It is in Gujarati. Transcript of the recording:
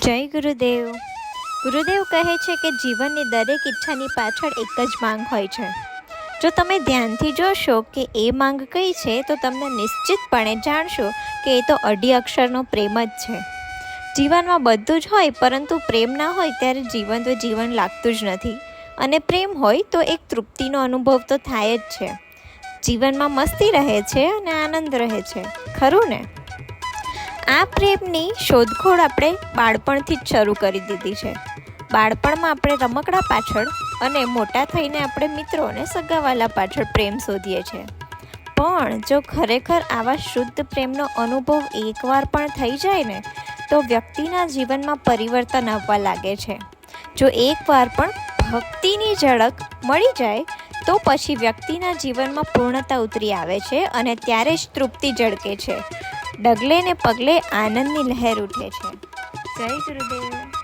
જય ગુરુદેવ. ગુરુદેવ કહે છે કે જીવનની દરેક ઈચ્છાની પાછળ એક જ માંગ હોય છે. જો તમે ધ્યાનથી જોશો કે એ માંગ કઈ છે તો તમને નિશ્ચિતપણે જાણશો કે એ તો અઢી અક્ષરનો પ્રેમ જ છે. જીવનમાં બધું જ હોય પરંતુ પ્રેમ ના હોય ત્યારે જીવન તો જીવન લાગતું જ નથી, અને પ્રેમ હોય તો એક તૃપ્તિનો અનુભવ તો થાય જ છે. જીવનમાં મસ્તી રહે છે અને આનંદ રહે છે, ખરું ને? આ પ્રેમની શોધખોળ આપણે બાળપણથી જ શરૂ કરી દીધી છે. બાળપણમાં આપણે રમકડા પાછળ અને મોટા થઈને આપણે મિત્રો અને સગાવાલા પાછળ પ્રેમ શોધીએ છીએ. પણ જો ખરેખર આવા શુદ્ધ પ્રેમનો અનુભવ એકવાર પણ થઈ જાય ને તો વ્યક્તિના જીવનમાં પરિવર્તન આવવા લાગે છે. જો એકવાર પણ ભક્તિની ઝળક મળી જાય તો પછી વ્યક્તિના જીવનમાં પૂર્ણતા ઉતરી આવે છે અને ત્યારે જ તૃપ્તિ ઝળકે છે. ડગલે ને પગલે આનંદની લહેર ઉઠે છે. જય ગુરુદેવ.